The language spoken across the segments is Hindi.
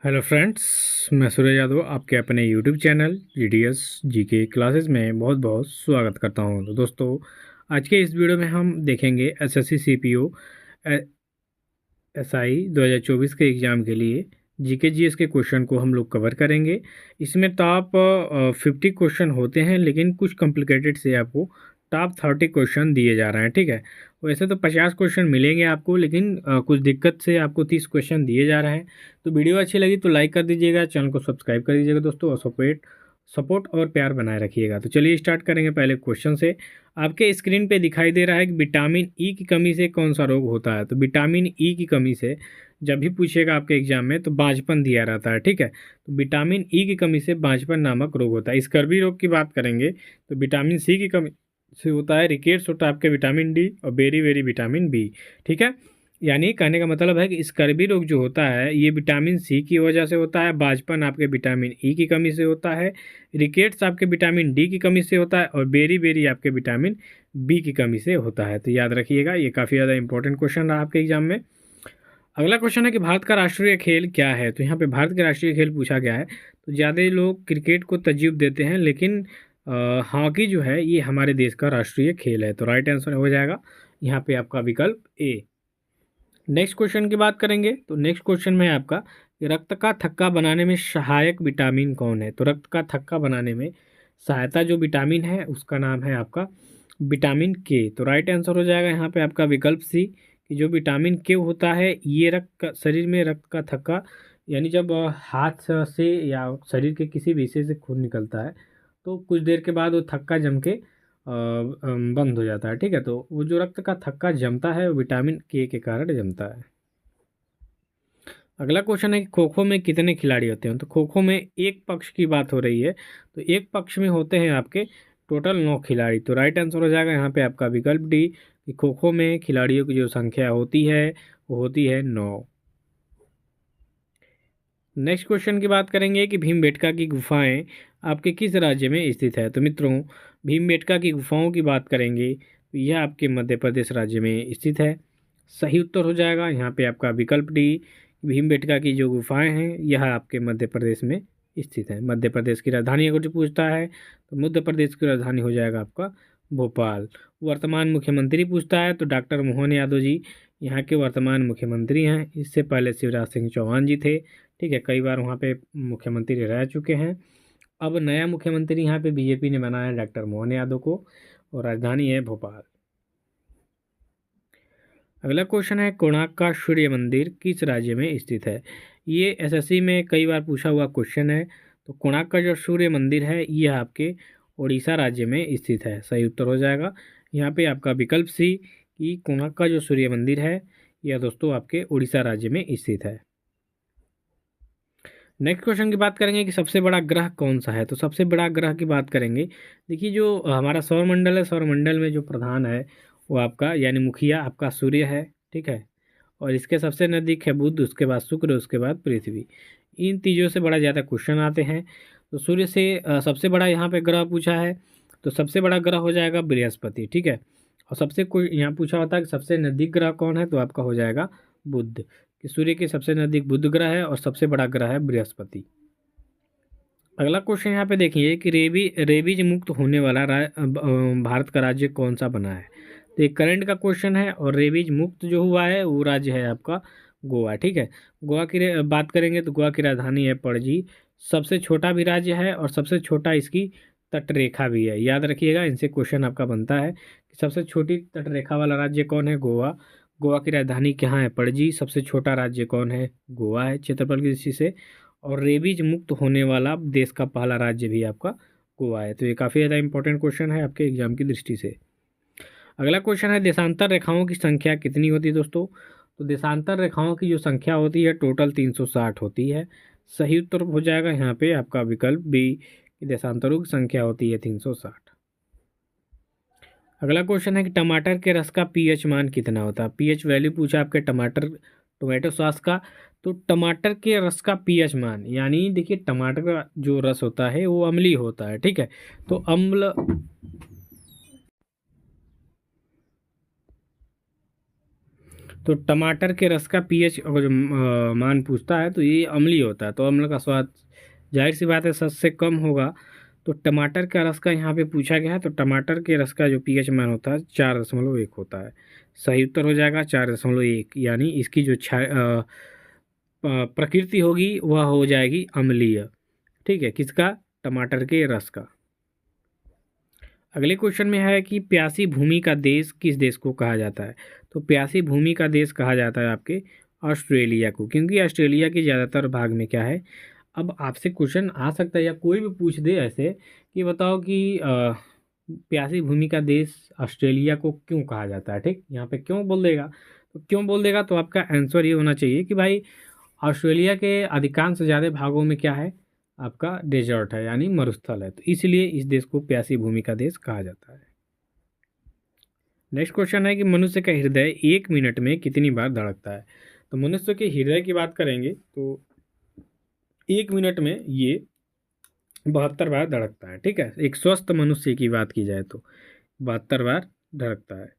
हेलो फ्रेंड्स, मैं सूरज यादव आपके अपने YouTube channel GDS GK classes में बहुत बहुत स्वागत करता हूं। तो दोस्तों, आज के इस वीडियो में हम देखेंगे एसएससी सीपीओ एसआई 2024 के एग्ज़ाम के लिए जीके जीएस के क्वेश्चन को हम लोग कवर करेंगे। इसमें टॉप 50 क्वेश्चन होते हैं, लेकिन कुछ कॉम्प्लिकेटेड से आपको टॉप 30 क्वेश्चन दिए जा रहे हैं। ठीक है, वैसे तो 50 क्वेश्चन मिलेंगे आपको, लेकिन कुछ दिक्कत से आपको 30 क्वेश्चन दिए जा रहे हैं। तो वीडियो अच्छी लगी तो लाइक कर दीजिएगा, चैनल को सब्सक्राइब कर दीजिएगा दोस्तों, और सपोर्ट और प्यार बनाए रखिएगा। तो चलिए स्टार्ट करेंगे पहले क्वेश्चन से। आपके स्क्रीन पे दिखाई दे रहा है कि विटामिन ई की कमी से कौन सा रोग होता है। तो विटामिन ई की कमी से जब भी पूछेगा आपके एग्जाम में तो बांझपन दिया रहता है। ठीक है, तो विटामिन ई की कमी से बांझपन नामक रोग होता है। स्कर्वी रोग की बात करेंगे तो विटामिन सी की कमी से होता है, रिकेट्स होता है आपके विटामिन डी, और बेरी वेरी विटामिन बी। ठीक है, यानी कहने का मतलब है कि स्कर्वी रोग जो होता है ये विटामिन सी की वजह से होता है, बांझपन आपके विटामिन ई की कमी से होता है, रिकेट्स आपके विटामिन डी की कमी से होता है, और बेरी बेरी आपके विटामिन बी की कमी से होता है। तो याद रखिएगा, ये काफ़ी ज़्यादा इंपॉर्टेंट क्वेश्चन रहा आपके एग्जाम में। अगला क्वेश्चन है कि भारत का राष्ट्रीय खेल क्या है। तो यहाँ पे भारत के राष्ट्रीय खेल पूछा गया है। तो ज़्यादा लोग क्रिकेट को तरजीह देते हैं, लेकिन हॉकी जो है ये हमारे देश का राष्ट्रीय खेल है। तो राइट आंसर हो जाएगा यहाँ पे आपका विकल्प ए। नेक्स्ट क्वेश्चन की बात करेंगे तो नेक्स्ट क्वेश्चन में है आपका कि रक्त का थक्का बनाने में सहायक विटामिन कौन है। तो रक्त का थक्का बनाने में सहायता जो विटामिन है उसका नाम है आपका विटामिन के। तो राइट आंसर हो जाएगा यहाँ पे आपका विकल्प सी, कि जो विटामिन के होता है ये शरीर में रक्त का थक्का, यानी जब हाथ से या शरीर के किसी भी हिस्से से खून निकलता है तो कुछ देर के बाद वो थक्का जम के बंद हो जाता है। ठीक है, तो वो जो रक्त का थक्का जमता है वो विटामिन के कारण जमता है। अगला क्वेश्चन है कि खो खो में कितने खिलाड़ी होते हैं। तो खो खो में एक पक्ष की बात हो रही है, तो एक पक्ष में होते हैं आपके टोटल 9 खिलाड़ी। तो राइट आंसर हो जाएगा यहाँ पे आपका विकल्प डी, कि खो खो में खिलाड़ियों की जो संख्या होती है वो होती है 9। नेक्स्ट क्वेश्चन की बात करेंगे कि भीमबेटका की गुफाएं आपके किस राज्य में स्थित है। तो मित्रों, भीमबेटका की गुफाओं की बात करेंगे तो यह आपके मध्य प्रदेश राज्य में स्थित है। सही उत्तर हो जाएगा यहाँ पे आपका विकल्प डी, भीमबेटका की जो गुफाएं हैं यह आपके मध्य प्रदेश में स्थित है। मध्य प्रदेश की राजधानी अगर जो पूछता है तो मध्य प्रदेश की राजधानी हो जाएगा आपका भोपाल। वर्तमान मुख्यमंत्री पूछता है तो डॉक्टर मोहन यादव जी यहाँ के वर्तमान मुख्यमंत्री हैं। इससे पहले शिवराज सिंह चौहान जी थे। ठीक है, कई बार वहाँ पे मुख्यमंत्री रह चुके हैं। अब नया मुख्यमंत्री यहाँ पे बीजेपी ने बनाया है डॉक्टर मोहन यादव को, और राजधानी है भोपाल। अगला क्वेश्चन है कोणार्क का सूर्य मंदिर किस राज्य में स्थित है। ये एसएससी में कई बार पूछा हुआ क्वेश्चन है। तो कोणार्क का जो सूर्य मंदिर है यह आपके उड़ीसा राज्य में स्थित है। सही उत्तर हो जाएगा यहाँ पे आपका विकल्प सी, कि कोणार्क का जो सूर्य मंदिर है यह दोस्तों आपके उड़ीसा राज्य में स्थित है। नेक्स्ट क्वेश्चन की बात करेंगे कि सबसे बड़ा ग्रह कौन सा है। तो सबसे बड़ा ग्रह की बात करेंगे, देखिए जो हमारा सौरमंडल है, सौरमंडल में जो प्रधान है वो आपका यानी मुखिया आपका सूर्य है। ठीक है, और इसके सबसे नज़दीक है बुध, उसके बाद शुक्र, उसके बाद पृथ्वी। इन तीनों से बड़ा ज़्यादा क्वेश्चन आते हैं। तो सूर्य से सबसे बड़ा यहाँ पे ग्रह पूछा है, तो सबसे बड़ा ग्रह हो जाएगा बृहस्पति। ठीक है, और सबसे कोई यहाँ पूछा होता है कि सबसे नज़दीक ग्रह कौन है, तो आपका हो जाएगा बुध, कि सूर्य के सबसे नज़दीक बुध ग्रह है और सबसे बड़ा ग्रह है बृहस्पति। अगला क्वेश्चन यहाँ पे देखिए कि रेबीज मुक्त होने वाला भारत का राज्य कौन सा बना है। तो ये करंट का क्वेश्चन है, और रेबीज मुक्त जो हुआ है वो राज्य है आपका गोवा। ठीक है, गोवा की बात करेंगे तो गोवा की राजधानी है पणजी। सबसे छोटा भी राज्य है और सबसे छोटा इसकी तटरेखा भी है। याद रखिएगा, इनसे क्वेश्चन आपका बनता है कि सबसे छोटी तटरेखा वाला राज्य कौन है, गोवा। गोवा की राजधानी कहाँ है, पणजी। सबसे छोटा राज्य कौन है, गोवा है क्षेत्रफल की दृष्टि से। और रेबीज मुक्त होने वाला देश का पहला राज्य भी आपका गोवा है। तो ये काफ़ी ज़्यादा इंपॉर्टेंट क्वेश्चन है आपके एग्जाम की दृष्टि से। अगला क्वेश्चन है देशांतर रेखाओं की संख्या कितनी होती है दोस्तों। तो देशांतर रेखाओं की जो संख्या होती है टोटल 360 होती है। सही उत्तर हो जाएगा यहाँ पे आपका विकल्प बी, कि देशांतरों की संख्या होती है 360। अगला क्वेश्चन है कि टमाटर के रस का पीएच मान कितना होता है। पीएच वैल्यू पूछा आपके टोमेटो सॉस का। तो टमाटर के रस का पीएच मान, यानी देखिए टमाटर का जो रस होता है वो अम्लीय होता है। ठीक है, तो अम्ल तो टमाटर के रस का पीएच अगर मान पूछता है तो ये अम्लीय होता है, तो अम्ल का स्वाद जाहिर सी बात है 7 से कम होगा। तो टमाटर का रस का यहाँ पे पूछा गया है, तो टमाटर के रस का जो पीएच मान होता है 4.1 होता है। सही उत्तर हो जाएगा 4.1, यानी इसकी जो प्रकृति होगी वह हो जाएगी अम्लीय। ठीक है, किसका? टमाटर के रस का। अगले क्वेश्चन में है कि प्यासी भूमि का देश किस देश को कहा जाता है? तो प्यासी भूमि का देश कहा जाता है आपके ऑस्ट्रेलिया को, क्योंकि ऑस्ट्रेलिया के ज़्यादातर भाग में क्या है। अब आपसे क्वेश्चन आ सकता है या कोई भी पूछ दे ऐसे कि बताओ कि प्यासी भूमि का देश ऑस्ट्रेलिया को क्यों कहा जाता है। ठीक, यहाँ पे क्यों बोल देगा, तो क्यों बोल देगा तो आपका आंसर ये होना चाहिए कि भाई ऑस्ट्रेलिया के अधिकांश ज़्यादा भागों में क्या है, आपका डेजर्ट है, यानी मरुस्थल है, तो इसलिए इस देश को प्यासी भूमि का देश कहा जाता है। नेक्स्ट क्वेश्चन है कि मनुष्य का हृदय 1 मिनट में कितनी बार धड़कता है? तो मनुष्य के हृदय की बात करेंगे तो 1 मिनट में ये 72 बार धड़कता है। ठीक है, एक स्वस्थ मनुष्य की बात की जाए तो 72 बार धड़कता है।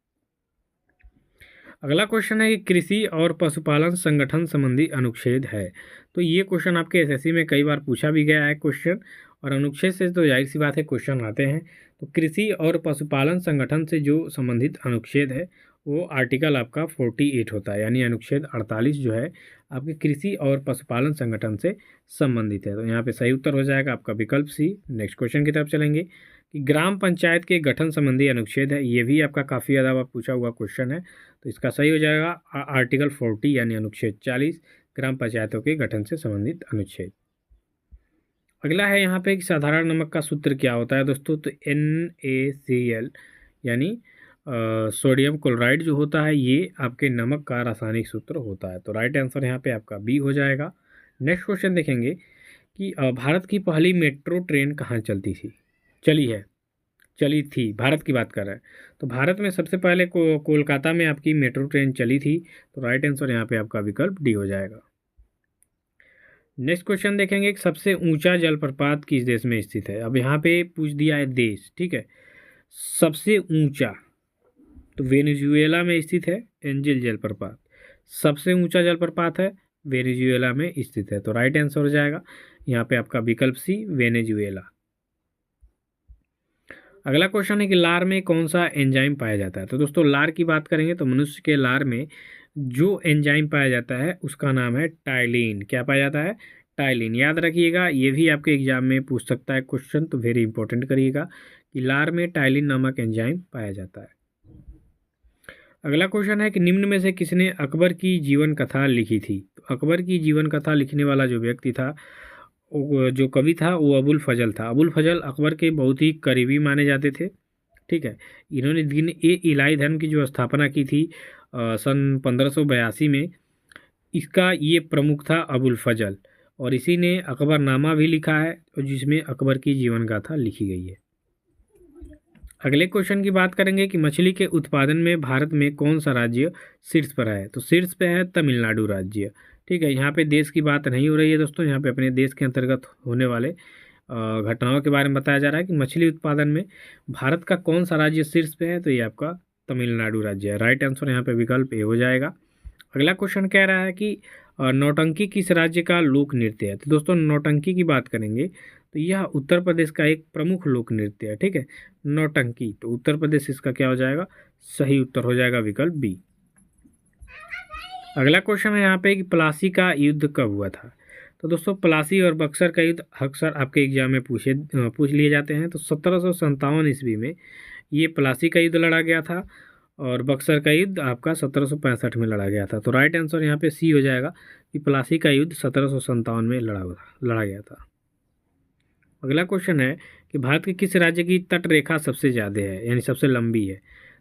अगला क्वेश्चन है कि कृषि और पशुपालन संगठन संबंधी अनुच्छेद है। तो ये क्वेश्चन आपके एसएससी में कई बार पूछा भी गया है क्वेश्चन, और अनुच्छेद से तो जाहिर सी बात है क्वेश्चन आते हैं। तो कृषि और पशुपालन संगठन से जो संबंधित अनुच्छेद है वो आर्टिकल आपका 48 होता है, यानी अनुच्छेद 48 जो है आपके कृषि और पशुपालन संगठन से संबंधित है। तो यहाँ पे सही उत्तर हो जाएगा आपका विकल्प सी। नेक्स्ट क्वेश्चन की तरफ चलेंगे कि ग्राम पंचायत के गठन संबंधी अनुच्छेद है। ये भी आपका काफ़ी ज़्यादा बार पूछा हुआ क्वेश्चन है, तो इसका सही हो जाएगा आर्टिकल 40 यानी अनुच्छेद 40, ग्राम पंचायतों के गठन से संबंधित अनुच्छेद। अगला है यहाँ पे कि साधारण नमक का सूत्र क्या होता है दोस्तों? तो NaCl यानी सोडियम क्लोराइड जो होता है ये आपके नमक का रासायनिक सूत्र होता है। तो राइट आंसर यहाँ पे आपका बी हो जाएगा। नेक्स्ट क्वेश्चन देखेंगे कि भारत की पहली मेट्रो ट्रेन कहाँ चली थी, भारत की बात कर रहे हैं। तो भारत में सबसे पहले कोलकाता में आपकी मेट्रो ट्रेन चली थी। तो राइट आंसर यहाँ पे आपका विकल्प डी हो जाएगा। नेक्स्ट क्वेश्चन देखेंगे कि सबसे ऊंचा जलप्रपात किस देश में स्थित है? अब यहाँ पे पूछ दिया है देश, ठीक है, सबसे ऊंचा, तो वेनेजुएला में स्थित है एंजिल जलप्रपात। सबसे ऊंचा जलप्रपात है वेनेजुएला में स्थित है। तो राइट आंसर हो जाएगा यहाँ पे आपका विकल्प सी, वेनेजुएला। अगला क्वेश्चन है कि लार में कौन सा एंजाइम पाया जाता है? तो दोस्तों लार की बात करेंगे तो मनुष्य के लार में जो एंजाइम पाया जाता है उसका नाम है टाइलिन। क्या पाया जाता है? टाइलिन। याद रखिएगा, ये भी आपके एग्जाम में पूछ सकता है क्वेश्चन, तो वेरी इंपॉर्टेंट करिएगा कि लार में टाइलिन नामक एंजाइम पाया जाता है। अगला क्वेश्चन है कि निम्न में से किसने अकबर की जीवन कथा लिखी थी? तो अकबर की जीवन कथा लिखने वाला जो व्यक्ति था, जो कवि था, वो अबुल फजल था। अबुल फजल अकबर के बहुत ही करीबी माने जाते थे। ठीक है, इन्होंने दिन ए इलाही धर्म की जो स्थापना की थी सन 1582 में, इसका ये प्रमुख था अबुल फजल, और इसी ने अकबरनामा भी लिखा है और जिसमें अकबर की जीवन गाथा लिखी गई है। अगले क्वेश्चन की बात करेंगे कि मछली के उत्पादन में भारत में कौन सा राज्य शीर्ष पर है? तो शीर्ष पे है तमिलनाडु राज्य। ठीक है, यहाँ पे देश की बात नहीं हो रही है दोस्तों, यहाँ पे अपने देश के अंतर्गत होने वाले घटनाओं के बारे में बताया जा रहा है कि मछली उत्पादन में भारत का कौन सा राज्य शीर्ष पे है। तो ये आपका तमिलनाडु राज्य है। राइट आंसर यहाँ पे विकल्प ए हो जाएगा। अगला क्वेश्चन कह रहा है कि नौटंकी किस राज्य का लोक नृत्य है? तो दोस्तों नौटंकी की बात करेंगे तो यह उत्तर प्रदेश का एक प्रमुख लोक नृत्य है। ठीक है, नौटंकी, तो उत्तर प्रदेश इसका क्या हो जाएगा? सही उत्तर हो जाएगा विकल्प बी। अगला क्वेश्चन है यहाँ पे कि प्लासी का युद्ध कब हुआ था? तो दोस्तों प्लासी और बक्सर का युद्ध अक्सर आपके एग्जाम में पूछ लिए जाते हैं। तो 1757 ईस्वी में ये प्लासी का युद्ध लड़ा गया था और बक्सर का युद्ध आपका 1765 में लड़ा गया था। तो राइट आंसर यहाँ पे सी हो जाएगा कि प्लासी का युद्ध 1757 में लड़ा गया था। अगला क्वेश्चन है कि भारत के किस राज्य की तट रेखा सबसे ज़्यादा है, यानी सबसे लंबी है?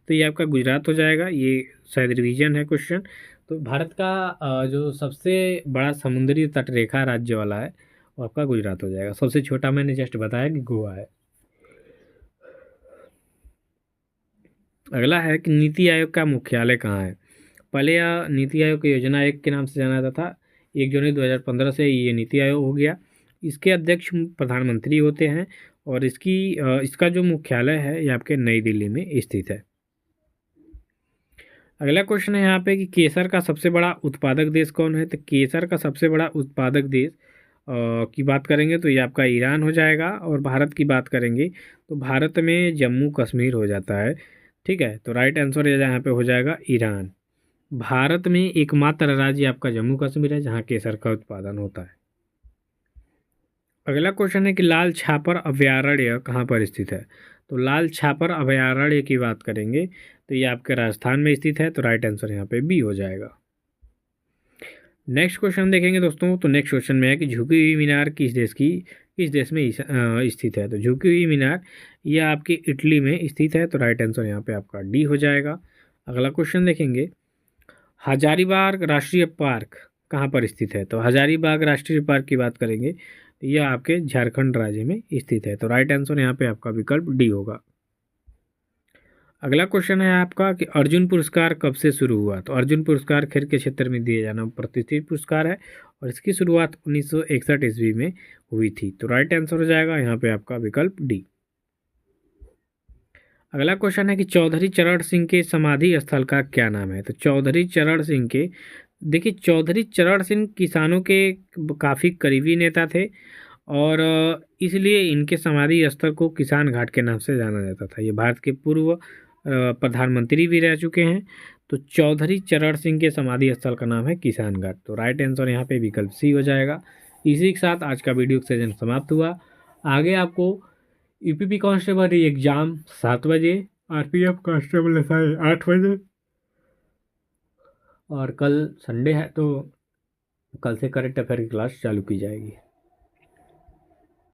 तो ये आपका गुजरात हो जाएगा। ये शायद रिवीजन है क्वेश्चन। तो भारत का जो सबसे बड़ा समुद्री तट रेखा राज्य वाला है वो आपका गुजरात हो जाएगा। सबसे छोटा मैंने जस्ट बताया कि गोवा है। अगला है कि नीति आयोग का मुख्यालय कहाँ है? पहले यह नीति आयोग की योजना आयोग के नाम से जाना जाता था। 1 जनवरी 2015 से ये नीति आयोग हो गया। इसके अध्यक्ष प्रधानमंत्री होते हैं और इसका जो मुख्यालय है ये आपके नई दिल्ली में स्थित है। अगला क्वेश्चन है यहाँ पे कि केसर का सबसे बड़ा उत्पादक देश कौन है। तो केसर का सबसे बड़ा उत्पादक देश की बात करेंगे तो ये आपका ईरान हो जाएगा, और भारत की बात करेंगे तो भारत में जम्मू कश्मीर हो जाता है। ठीक है, तो राइट आंसर यहाँ पे हो जाएगा ईरान। भारत में एकमात्र राज्य आपका जम्मू कश्मीर है जहाँ केसर का उत्पादन होता है। अगला क्वेश्चन है कि लाल छापर अभयारण्य कहाँ पर स्थित है। तो लाल छापर अभयारण्य की बात करेंगे तो ये आपके राजस्थान में स्थित है, तो राइट आंसर यहाँ पे बी हो जाएगा। नेक्स्ट क्वेश्चन देखेंगे दोस्तों, तो नेक्स्ट क्वेश्चन में है कि झुकी हुई मीनार किस देश में स्थित है। तो झुकी हुई मीनार ये आपकी इटली में स्थित है, तो राइट आंसर यहाँ पे आपका डी हो जाएगा। अगला क्वेश्चन देखेंगे, हजारीबाग राष्ट्रीय पार्क कहाँ पर स्थित है। तो हजारीबाग राष्ट्रीय पार्क की बात करेंगे तो यह आपके झारखंड राज्य में स्थित है, तो राइट आंसर यहाँ पे आपका विकल्प डी होगा। अगला क्वेश्चन है आपका कि अर्जुन पुरस्कार कब से शुरू हुआ। तो अर्जुन पुरस्कार खेल के क्षेत्र में दिए जाना प्रतिष्ठित पुरस्कार है, और इसकी शुरुआत 1961 ईस्वी में हुई थी, तो राइट आंसर हो जाएगा यहाँ पे आपका विकल्प डी। अगला क्वेश्चन है कि चौधरी चरण सिंह के समाधि स्थल का क्या नाम है। तो चौधरी चरण सिंह के, देखिए चौधरी चरण सिंह किसानों के काफ़ी करीबी नेता थे, और इसलिए इनके समाधि स्थल को किसान घाट के नाम से जाना जाता था। ये भारत के पूर्व प्रधानमंत्री भी रह चुके हैं, तो चौधरी चरण सिंह के समाधि स्थल का नाम है किसान घाट, तो राइट आंसर यहाँ पे विकल्प सी हो जाएगा। इसी के साथ आज का वीडियो सेशन समाप्त हुआ। आगे आपको यूपीपी कांस्टेबल एग्ज़ाम 7 बजे, आरपीएफ कांस्टेबल एसआई 8 बजे, और कल संडे है तो कल से करेंट अफेयर की क्लास चालू की जाएगी।